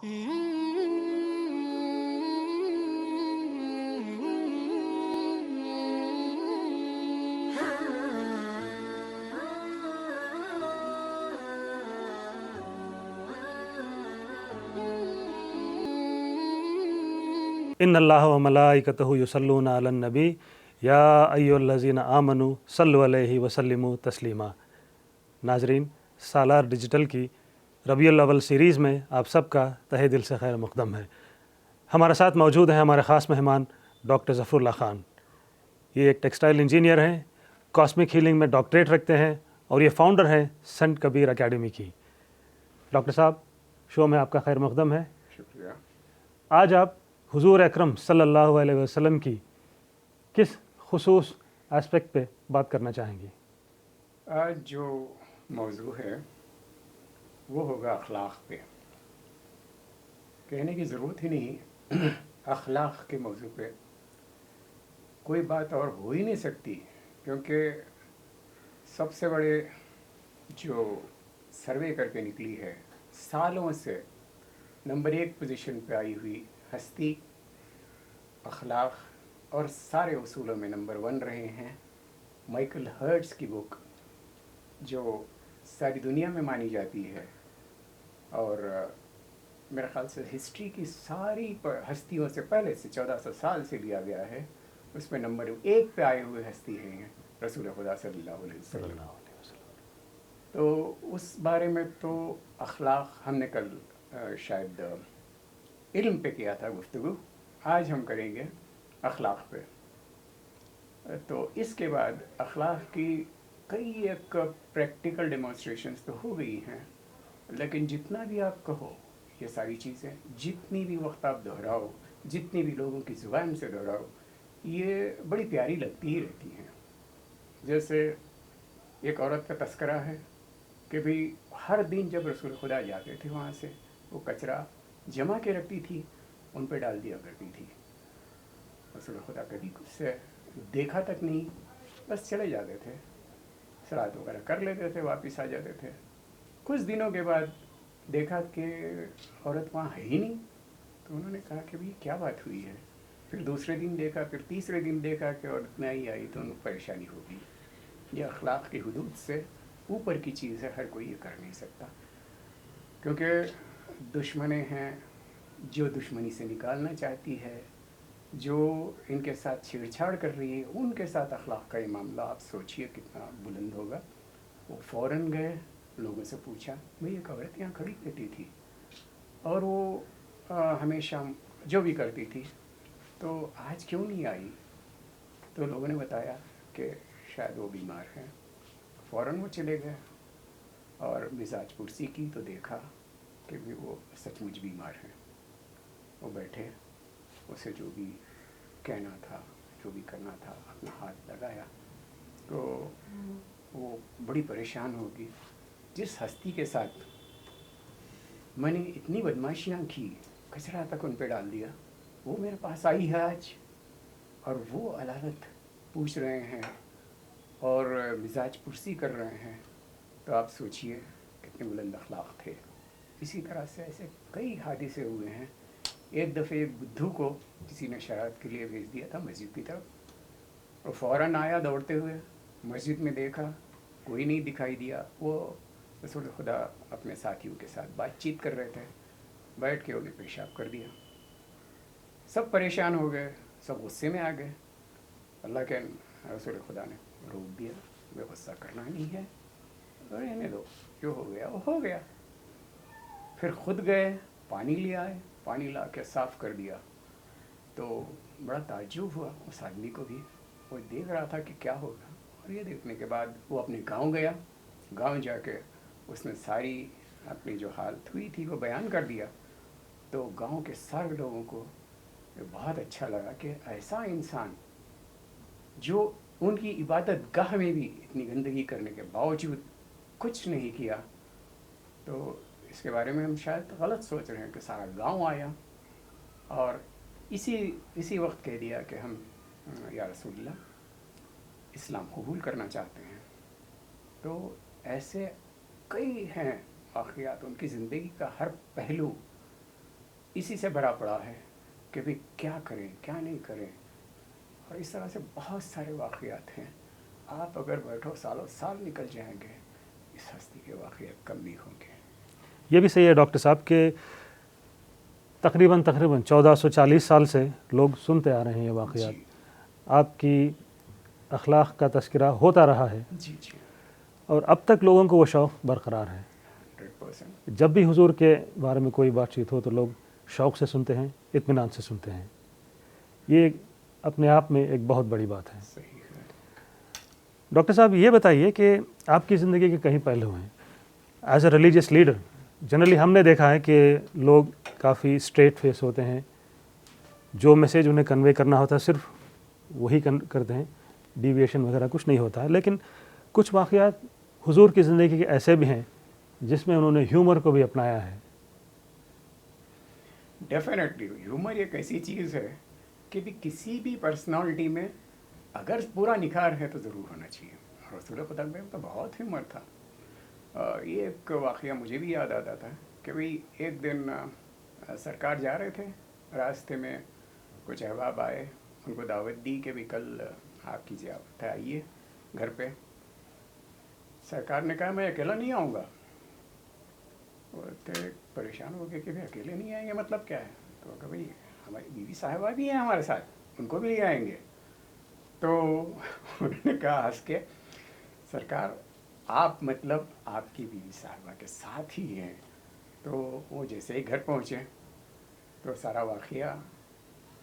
ان اللہ و ملائکتہ یصلون علی النبی یا ایھاالذین آمنوا صلوا علیہ وسلموا تسلیما۔ ناظرین، سالار ڈیجیٹل کی ربیع الاول سیریز میں آپ سب کا تہہ دل سے خیر مقدم ہے۔ ہمارے ساتھ موجود ہیں ہمارے خاص مہمان ڈاکٹر ظفر اللہ خان۔ یہ ایک ٹیکسٹائل انجینئر ہیں، کاسمک ہیلنگ میں ڈاکٹریٹ رکھتے ہیں اور یہ فاؤنڈر ہیں سنٹ کبیر اکیڈمی کی۔ ڈاکٹر صاحب، شو میں آپ کا خیر مقدم ہے۔ شکریہ۔ آج آپ حضور اکرم صلی اللہ علیہ وسلم کی کس خصوص اسپیکٹ پہ بات کرنا چاہیں گی؟ آج جو موضوع ہے وہ ہوگا اخلاق پہ۔ کہنے کی ضرورت ہی نہیں، اخلاق کے موضوع پہ کوئی بات اور ہو ہی نہیں سکتی، کیونکہ سب سے بڑے جو سروے کر کے نکلی ہے، سالوں سے نمبر 1 پوزیشن پہ آئی ہوئی ہستی اخلاق اور سارے اصولوں میں نمبر 1 رہے ہیں، مائیکل ہرٹز کی بک جو ساری دنیا میں مانی جاتی ہے، اور میرے خیال سے ہسٹری کی ساری ہستیوں سے پہلے سے 1400 سال سے لیا گیا ہے، اس میں نمبر 1 پہ آئے ہوئے ہستی ہیں رسول خدا صلی اللہ علیہ وسلم۔ تو اس بارے میں تو اخلاق ہم نے کل شاید علم پہ کیا تھا گفتگو، آج ہم کریں گے اخلاق پہ۔ تو اس کے بعد اخلاق کی کئی ایک پریکٹیکل ڈیمانسٹریشنز تو ہو گئی ہیں، لیکن جتنا بھی آپ کہو یہ ساری چیزیں، جتنی بھی وقت آپ دہراؤ، جتنی بھی لوگوں کی زبان سے دہراؤ، یہ بڑی پیاری لگتی ہی رہتی ہیں۔ جیسے ایک عورت کا تذکرہ ہے کہ بھی ہر دن جب رسول خدا جاتے تھے وہاں سے، وہ کچرا جمع کے رکھتی تھی، ان پہ ڈال دیا کرتی تھی۔ رسول خدا کبھی کچھ سے دیکھا تک نہیں، بس چلے جاتے تھے، صلاۃ وغیرہ کر لیتے تھے، واپس آ جاتے تھے۔ کچھ دنوں کے بعد دیکھا کہ عورت وہاں ہے ہی نہیں، تو انہوں نے کہا کہ بھئی کیا بات ہوئی ہے؟ پھر دوسرے دن دیکھا، پھر تیسرے دن دیکھا کہ عورت نہیں آئی، تو انہیں پریشانی ہوگی۔ یہ اخلاق کی حدود سے اوپر کی چیز ہے، ہر کوئی یہ کر نہیں سکتا، کیونکہ دشمنیں ہیں جو دشمنی سے نکالنا چاہتی ہے، جو ان کے ساتھ چھیڑ چھاڑ کر رہی ہے، ان کے ساتھ اخلاق کا یہ معاملہ آپ سوچئے کتنا بلند ہوگا۔ وہ فوراً گئے، لوگوں سے پوچھا، بھئی ایک عورت یہاں کھڑی رہتی تھی اور وہ ہمیشہ جو بھی کرتی تھی، تو آج کیوں نہیں آئی؟ تو لوگوں نے بتایا کہ شاید وہ بیمار ہیں۔ فوراً وہ چلے گئے اور مزاج پرسی کی تو دیکھا کہ بھی وہ سچ مچ بیمار ہیں۔ وہ بیٹھے، اسے جو بھی کہنا تھا، جو بھی کرنا تھا، اپنا ہاتھ لگایا، تو وہ بڑی پریشان ہوگی، جس ہستی کے ساتھ میں نے اتنی بدماشیاں کی، کچرا تک ان پہ ڈال دیا، وہ میرے پاس آئی ہے آج، اور وہ علالت پوچھ رہے ہیں اور مزاج پرسی کر رہے ہیں، تو آپ سوچئے کتنے بلند اخلاق تھے۔ اسی طرح سے ایسے کئی حادثے ہوئے ہیں۔ ایک دفعہ ایک بدھو کو کسی نے شرارت کے لیے بھیج دیا تھا مسجد کی طرف، اور فوراً آیا دوڑتے ہوئے، مسجد میں دیکھا کوئی نہیں دکھائی دیا، وہ رسول خدا اپنے ساتھیوں کے ساتھ بات چیت کر رہے تھے، بیٹھ کے انہیں پیشاب کر دیا۔ سب پریشان ہو گئے، سب غصے میں آ گئے۔ اللہ کے رسول خدا نے روک دیا، وہ غصہ کرنا نہیں ہے، رہنے دو، جو ہو گیا وہ ہو گیا۔ پھر خود گئے، پانی لے آئے، پانی لا کے صاف کر دیا، تو بڑا تعجب ہوا اس آدمی کو بھی، وہ دیکھ رہا تھا کہ کیا ہوگا، اور یہ دیکھنے کے بعد وہ اپنے گاؤں گیا، گاؤں جا کے اس نے ساری اپنی جو حالت ہوئی تھی وہ بیان کر دیا، تو گاؤں کے سارے لوگوں کو بہت اچھا لگا کہ ایسا انسان جو ان کی عبادت گاہ میں بھی اتنی گندگی کرنے کے باوجود کچھ نہیں کیا۔ تو اس کے بارے میں ہم شاید غلط سوچ رہے ہیں کہ سارا گاؤں آیا اور اسی وقت کہہ دیا کہ ہم یا رسول اللہ اسلام قبول کرنا چاہتے ہیں۔ تو ایسے کئی ہیں واقعات، ان کی زندگی کا ہر پہلو اسی سے بھرا پڑا ہے کہ بھی کیا کریں کیا نہیں کریں. اور اس طرح سے بہت سارے واقعات ہیں. آپ اگر بیٹھو سالوں سال نکل جائیں گے, اس ہستی کے واقعات کم نہیں ہوں گے. یہ بھی صحیح ہے ڈاکٹر صاحب کہ تقریباً 1440 سال سے لوگ سنتے آ رہے ہیں یہ واقعات. جی آپ کی اخلاق کا تذکرہ ہوتا رہا ہے جی جی اور اب تک لوگوں کو وہ شوق برقرار ہے. 100%. جب بھی حضور کے بارے میں کوئی بات چیت ہو تو لوگ شوق سے سنتے ہیں, اطمینان سے سنتے ہیں. یہ اپنے آپ میں ایک بہت بڑی بات ہے. صحیح ہے. ڈاکٹر صاحب یہ بتائیے کہ آپ کی زندگی کے کئی پہلو ہیں. As a religious leader generally ہم نے دیکھا ہے کہ لوگ کافی اسٹریٹ فیس ہوتے ہیں, جو میسیج انہیں کنوے کرنا ہوتا ہے صرف وہی کرتے ہیں, ڈیویشن وغیرہ کچھ نہیں ہوتا ہے. لیکن کچھ واقعات حضور کی زندگی کے ایسے بھی ہیں جس میں انہوں نے ہیومر کو بھی اپنایا ہے. ڈیفینیٹلی ہیومر ایک ایسی چیز ہے کہ بھی کسی بھی پرسنالٹی میں اگر پورا نکھار ہے تو ضرور ہونا چاہیے. رسول خدا میں تو بہت ہیومر تھا. یہ ایک واقعہ مجھے بھی یاد آتا تھا کہ بھئی ایک دن سرکار جا رہے تھے, راستے میں کچھ احباب آئے, ان کو دعوت دی کہ بھی کل آپ کی ضیافت ہے, آئیے گھر پہ. سرکار نے کہا میں اکیلا نہیں آؤں گا. وہ تھے پریشان ہو گئے کہ بھائی اکیلے نہیں آئیں گے مطلب کیا ہے. تو کہ بھائی ہماری بیوی صاحبہ بھی ہیں ہمارے ساتھ, ان کو بھی لے آئیں گے. تو انہوں نے کہا ہنس کے, سرکار آپ مطلب آپ کی بیوی صاحبہ کے ساتھ ہی ہیں. تو وہ جیسے ہی گھر پہنچے تو سارا واقعہ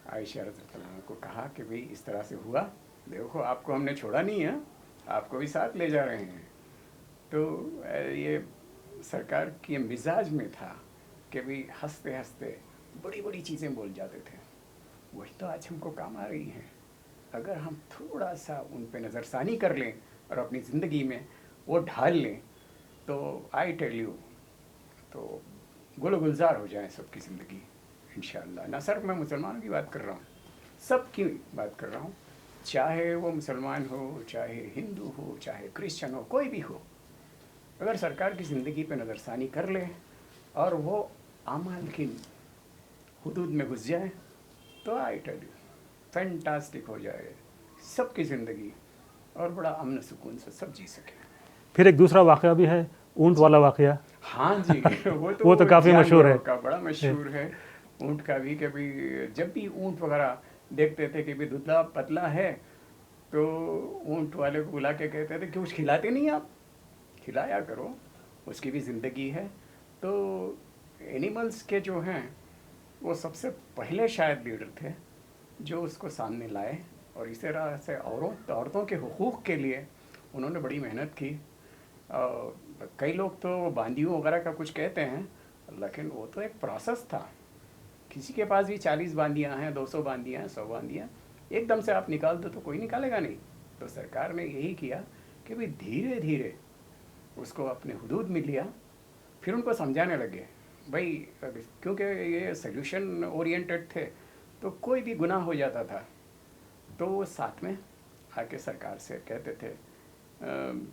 عائشہ رضی اللہ عنہا کو کہا کہ بھئی اس طرح سے ہوا, دیکھو آپ کو ہم نے چھوڑا نہیں ہے, آپ کو بھی ساتھ لے جا رہے ہیں. تو یہ سرکار کے مزاج میں تھا کہ بھئی ہنستے ہنستے بڑی بڑی چیزیں بول جاتے تھے. وہی تو آج ہم کو کام آ رہی ہیں. اگر ہم تھوڑا سا ان پہ نظر ثانی کر لیں اور اپنی زندگی میں وہ ڈھال لیں تو آئی ٹیل یو تو گل و گلزار ہو جائیں سب کی زندگی انشاءاللہ. نہ صرف میں مسلمانوں کی بات کر رہا ہوں, سب کی بات کر رہا ہوں, چاہے وہ مسلمان ہو, چاہے ہندو ہو, چاہے کرسچن ہو, کوئی بھی ہو. اگر سرکار کی زندگی پہ نظر ثانی کر لے اور وہ اعمال کی حدود میں گھس جائے تو آئی ٹیل یو فینٹاسٹک ہو جائے سب کی زندگی, اور بڑا امن سکون سے سب جی سکے. پھر ایک دوسرا واقعہ بھی ہے, اونٹ والا واقعہ. ہاں جی وہ تو کافی مشہور ہے, کا بڑا مشہور ہے. اونٹ کا بھی کہ بھی جب بھی اونٹ وغیرہ دیکھتے تھے کہ بھی دبلا پتلا ہے تو اونٹ والے کو بلا کے کہتے تھے کہ کچھ کھلاتے نہیں آپ, کھلایا کرو, اس کی بھی زندگی ہے. تو اینیملز کے جو ہیں وہ سب سے پہلے شاید لیڈر تھے جو اس کو سامنے لائے, اور اس طرح سے عورتوں کے حقوق کے لیے انہوں نے بڑی محنت کی. کئی لوگ تو باندیوں وغیرہ کا کچھ کہتے ہیں, لیکن وہ تو ایک پروسیس تھا. کسی کے پاس بھی 40 باندیاں ہیں, 200 باندیاں ہیں, 100 باندیاں, ایک دم سے آپ نکال دو تو کوئی نکالے گا نہیں. تو سرکار نے یہی کیا کہ بھئی دھیرے دھیرے اس کو اپنے حدود میں لیا. پھر ان کو سمجھانے لگے بھائی, کیونکہ یہ سلیوشن اورینٹڈ تھے تو کوئی بھی گناہ ہو جاتا تھا تو وہ ساتھ میں آ کے سرکار سے کہتے تھے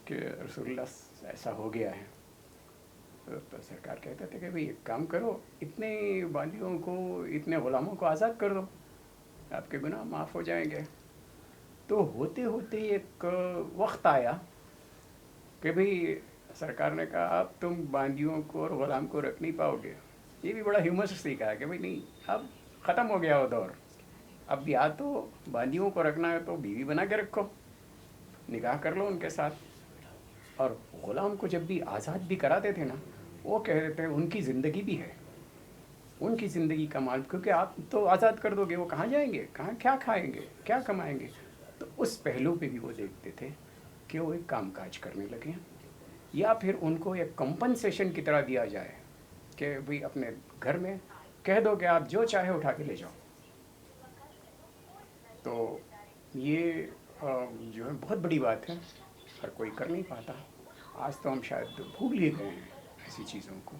کہ رسول اللہ ایسا ہو گیا ہے. تو سرکار کہتے تھے کہ بھئی ایک کام کرو, اتنے باندیوں کو, اتنے غلاموں کو آزاد کر دو, آپ کے گناہ معاف ہو جائیں گے. تو ہوتے ہوتے ایک وقت آیا کہ بھئی سرکار نے کہا اب تم باندیوں کو اور غلام کو رکھ نہیں پاؤ گے. یہ بھی بڑا ہیومر سے سیکھا ہے کہ بھئی نہیں, اب ختم ہو گیا وہ دور. اب یا تو باندیوں کو رکھنا ہے تو بیوی بنا کے رکھو, نکاح کر لو ان کے ساتھ. اور غلام کو جب بھی آزاد بھی کراتے تھے نا, وہ کہہ رہے تھے ان کی زندگی بھی ہے, ان کی زندگی کا مال, کیونکہ آپ تو آزاد کر دو گے وہ کہاں جائیں گے, کہاں کیا کھائیں گے, کیا کمائیں گے. تو اس پہلو پہ بھی وہ دیکھتے تھے کہ وہ ایک کام کاج کرنے لگے, یا پھر ان کو ایک کمپنسیشن کی طرح دیا جائے کہ بھئی اپنے گھر میں کہہ دو کہ آپ جو چاہے اٹھا کے لے جاؤ. تو یہ جو ہے بہت بڑی بات ہے, ہر کوئی کر نہیں پاتا. آج تو ہم شاید بھول ہی گئے ہیں ایسی چیزوں کو.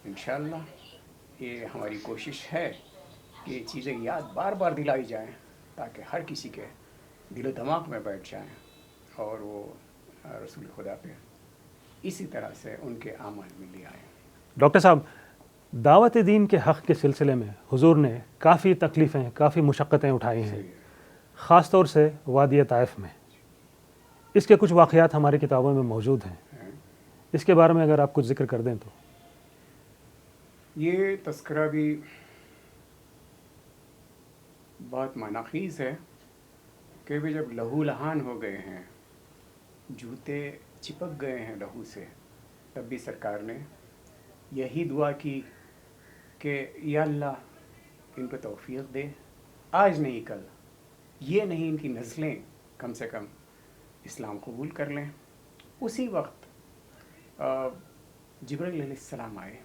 انشاءاللہ یہ ہماری کوشش ہے کہ یہ چیزیں یاد بار بار دلائی جائیں تاکہ ہر کسی کے دل و دماغ میں بیٹھ جائیں اور وہ رسول خدا پہ اسی طرح سے ان کے اعمال میں لے آئیں. ڈاکٹر صاحب دعوت دین کے حق کے سلسلے میں حضور نے کافی تکلیفیں، کافی مشقتیں اٹھائی ہیں، خاص طور سے وادی طائف میں۔ اس کے کچھ واقعات ہماری کتابوں میں موجود ہیں، اس کے بارے میں اگر آپ کچھ ذکر کر دیں تو۔ یہ تذکرہ بھی بہت معنی خیز ہے کہ بھی جب لہو لہان ہو گئے ہیں، جوتے چپک گئے ہیں لہو سے، تب بھی سرکار نے یہی دعا کی کہ یا اللہ ان کو توفیق دے، آج نہیں کل، یہ نہیں ان کی نسلیں کم سے کم اسلام قبول کر لیں۔ اسی وقت جبرائیل علیہ السلام آئے،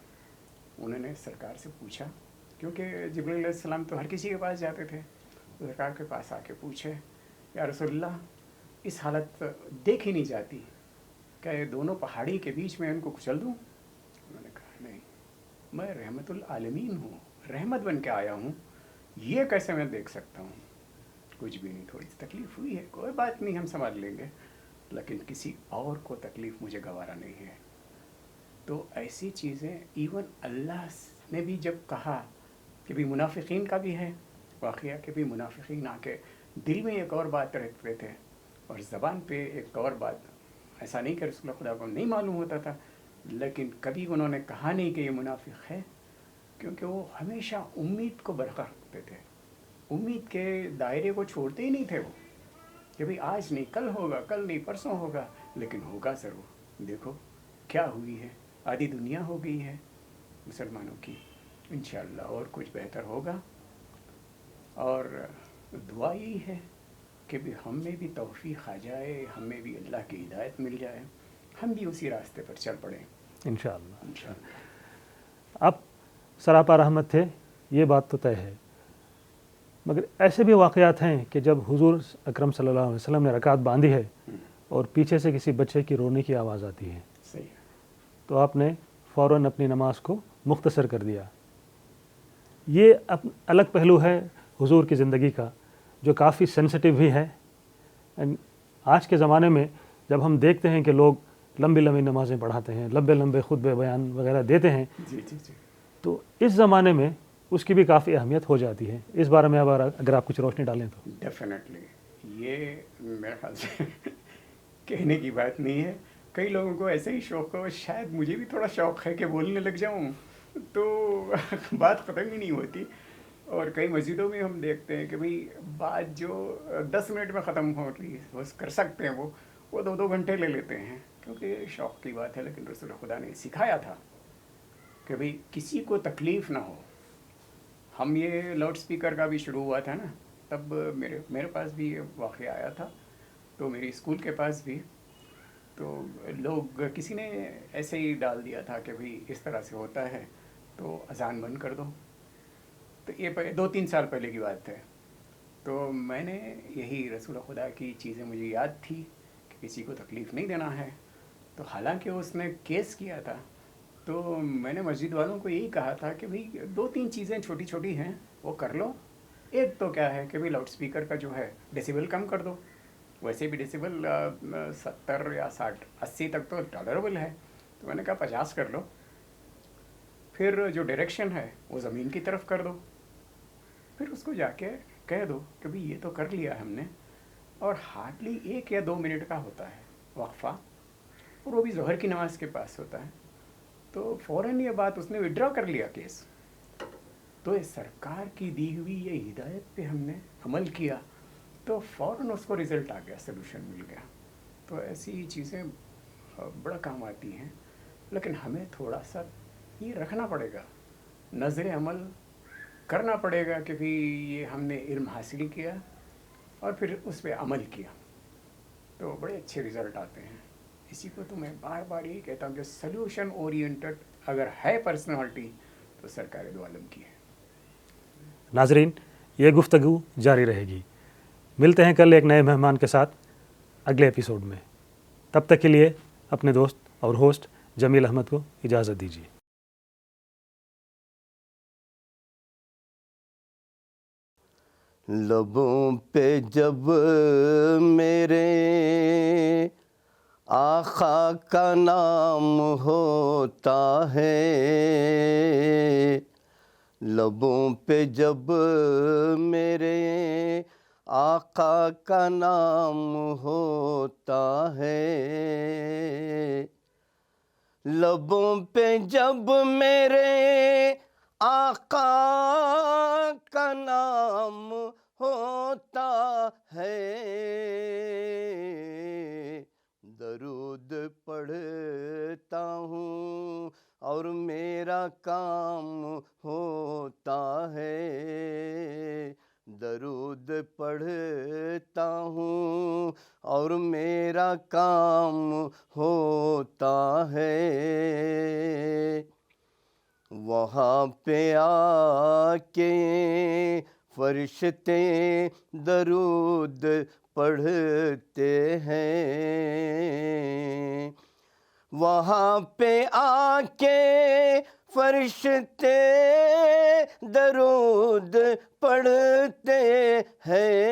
انہوں نے سرکار سے پوچھا، کیونکہ جبرائیل علیہ السلام تو ہر کسی کے پاس جاتے تھے، سرکار کے پاس آ کے پوچھے یا رسول اللہ اس حالت دیکھی نہیں جاتی، کیا یہ دونوں پہاڑی کے بیچ میں ان کو کچل دوں؟ انہوں نے کہا نہیں، میں رحمت العالمین ہوں، رحمت بن کے آیا ہوں، یہ کیسے میں دیکھ سکتا ہوں؟ کچھ بھی نہیں، تھوڑی سی تکلیف ہوئی ہے، کوئی بات نہیں، ہم سنبھال لیں گے، لیکن کسی اور کو تکلیف مجھے گوارا نہیں ہے۔ تو ایسی چیزیں ایون اللہ نے بھی جب کہا کہ بھی منافقین کا بھی ہے واقعہ، کہ بھی منافقین آ کے دل میں ایک اور بات رکھتے تھے اور زبان پہ ایک اور بات، ایسا نہیں کہ رسول خدا کو نہیں معلوم ہوتا تھا، لیکن کبھی انہوں نے کہا نہیں کہ یہ منافق ہے، کیونکہ وہ ہمیشہ امید کو برقرار رکھتے تھے، امید کے دائرے کو چھوڑتے ہی نہیں تھے وہ، کہ بھئی آج نہیں کل ہوگا، کل نہیں پرسوں ہوگا، لیکن ہوگا ضرور۔ دیکھو کیا ہوئی ہے، آدھی دنیا ہو گئی ہے مسلمانوں کی، انشاءاللہ اور کچھ بہتر ہوگا۔ اور دعا یہی ہے کہ بھی ہم میں بھی توفیق آ جائے، ہمیں بھی اللہ کی ہدایت مل جائے، ہم بھی اسی راستے پر چل پڑیں انشاءاللہ۔ آپ سراپا رحمت تھے، یہ بات تو طے ہے، مگر ایسے بھی واقعات ہیں کہ جب حضور اکرم صلی اللہ علیہ وسلم نے رکعت باندھی ہے اور پیچھے سے کسی بچے کی رونے کی آواز آتی ہے، صحیح ہے، تو آپ نے فوراً اپنی نماز کو مختصر کر دیا۔ یہ الگ پہلو ہے حضور کی زندگی کا جو کافی سینسٹیو بھی ہے۔ آج کے زمانے میں جب ہم دیکھتے ہیں کہ لوگ لمبی لمبی نمازیں پڑھاتے ہیں، لمبے لمبے خطبے بیان وغیرہ دیتے ہیں، جی جی جی، تو اس زمانے میں اس کی بھی کافی اہمیت ہو جاتی ہے۔ اس بارے میں اگر آپ کچھ روشنی ڈالیں تو۔ ڈیفینیٹلی یہ میرے خیال سے کہنے کی بات نہیں ہے، کئی لوگوں کو ایسے ہی شوق ہو، شاید مجھے بھی تھوڑا شوق ہے کہ بولنے لگ جاؤں تو بات ختم ہی نہیں ہوتی، اور کئی مسجدوں میں ہم دیکھتے ہیں کہ بھئی بات جو 10 منٹ میں ختم ہو رہی ہے، وہ کر سکتے ہیں، وہ 2 گھنٹے لے لیتے ہیں، کیونکہ یہ شوق کی بات ہے، لیکن رسول خدا نے سکھایا تھا کہ بھئی کسی کو تکلیف نہ ہو۔ ہم یہ لاؤڈ سپیکر کا بھی شروع ہوا تھا نا، تب میرے پاس بھی یہ واقعہ آیا تھا، تو میری اسکول کے پاس بھی، تو لوگ کسی نے ایسے ہی ڈال دیا تھا کہ بھئی اس طرح سے ہوتا ہے تو اذان بند کر دو، تو یہ 2-3 سال پہلے کی بات ہے۔ تو میں نے یہی رسول خدا کی چیزیں مجھے یاد تھی کہ کسی کو تکلیف نہیں دینا ہے، تو حالانکہ اس نے کیس کیا تھا، تو میں نے مسجد والوں کو یہی کہا تھا کہ بھئی 2-3 چیزیں چھوٹی چھوٹی ہیں وہ کر لو۔ ایک تو کیا ہے کہ بھئی لاؤڈ سپیکر کا جو ہے ڈیسیبل کم کر دو، ویسے بھی ڈیسیبل 70 یا 60 80 تک تو ٹالریبل ہے، تو میں نے کہا 50 کر لو۔ پھر جو ڈائریکشن ہے وہ زمین کی طرف کر دو، پھر اس کو جا کے کہہ دو کہ بھئی یہ تو کر لیا ہم نے، اور ہارڈلی 1 یا 2 منٹ کا ہوتا ہے وقفہ، اور وہ بھی ظہر کی نماز کے پاس ہوتا ہے، تو فوراً یہ بات اس نے وڈرا کر لیا کیس۔ تو یہ سرکار کی دی ہوئی یہ ہدایت پہ ہم نے عمل کیا تو فوراً اس کو رزلٹ آ گیا، سلوشن مل گیا۔ تو ایسی چیزیں بڑا کام آتی ہیں، لیکن ہمیں تھوڑا سا یہ رکھنا پڑے گا، نظر عمل کرنا پڑے گا کہ بھی یہ ہم نے علم حاصل کیا اور پھر اس پہ عمل کیا تو بڑے اچھے رزلٹ آتے ہیں۔ اسی کو تو میں بار بار یہی کہتا ہوں کہ سلوشن اورینٹڈ اگر ہے پرسنالٹی تو سرکار دو عالم کی ہے۔ ناظرین، یہ گفتگو جاری رہے گی، ملتے ہیں کل ایک نئے مہمان کے ساتھ اگلے ایپیسوڈ میں، تب تک کے لیے اپنے دوست اور ہوسٹ جمیل احمد کو اجازت دیجیے۔ لبوں پہ جب میرے آقا کا نام ہوتا ہے، لبوں پہ جب میرے آقا کا نام ہوتا ہے، لبوں پہ جب میرے آقا کا نام ہوتا ہے، درود پڑھتا ہوں اور میرا کام ہوتا ہے، درود پڑھتا ہوں اور میرا کام ہوتا ہے، وہاں پہ آ کے فرشتے درود پڑھتے ہیں، وہاں پہ آ کے فرشتے درود پڑھتے ہیں،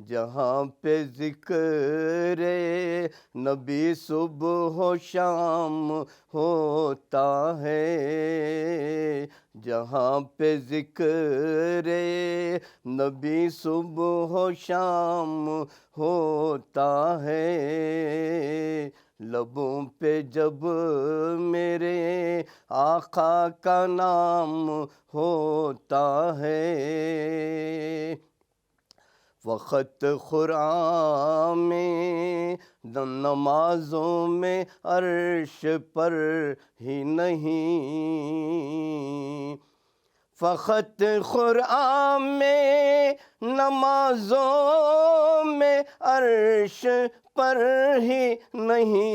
جہاں پہ ذکر نبی صبح و شام ہوتا ہے، جہاں پہ ذکر نبی صبح و شام ہوتا ہے، لبوں پہ جب میرے آقا کا نام ہوتا ہے، وقت قرآن میں نمازوں میں عرش پر ہی نہیں، فقط قرآن میں نمازوں میں عرش پر ہی نہیں،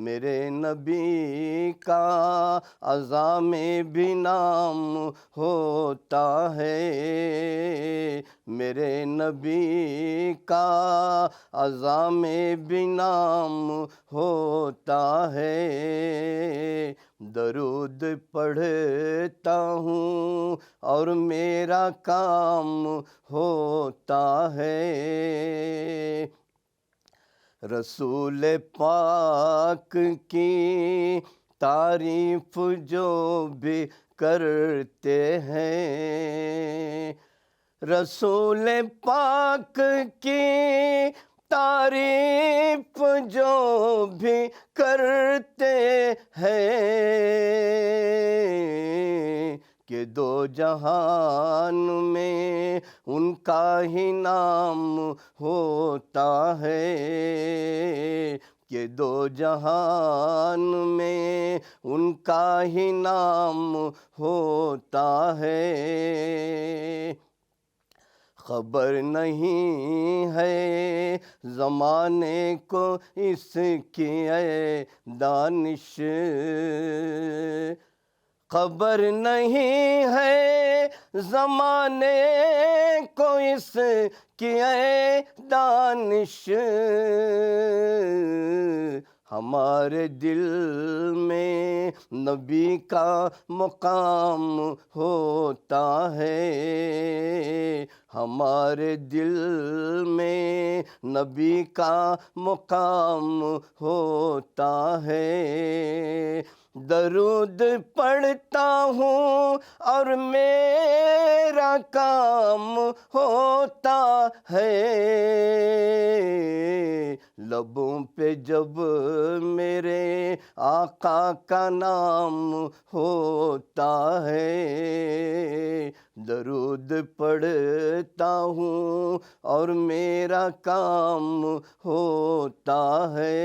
میرے نبی کا عزا میں بھی نام ہوتا ہے، میرے نبی کا عزا میں بھی نام ہوتا ہے، درود پڑھتا ہوں اور میرا کام ہوتا ہے، رسول پاک کی تعریف جو بھی کرتے ہیں، رسول پاک کی تعریف جو بھی کرتے ہیں، کہ دو جہان میں ان کا ہی نام ہوتا ہے، کہ دو جہان میں ان کا ہی نام ہوتا ہے، خبر نہیں ہے زمانے کو اس کی اے دانش، خبر نہیں ہے زمانے کو اس کی اے دانش، ہمارے دل میں نبی کا مقام ہوتا ہے، ہمارے دل میں نبی کا مقام ہوتا ہے، درود پڑھتا ہوں اور میرا کام ہوتا ہے، لبوں پہ جب میرے آقا کا نام ہوتا ہے، درود پڑھتا ہوں اور میرا کام ہوتا ہے۔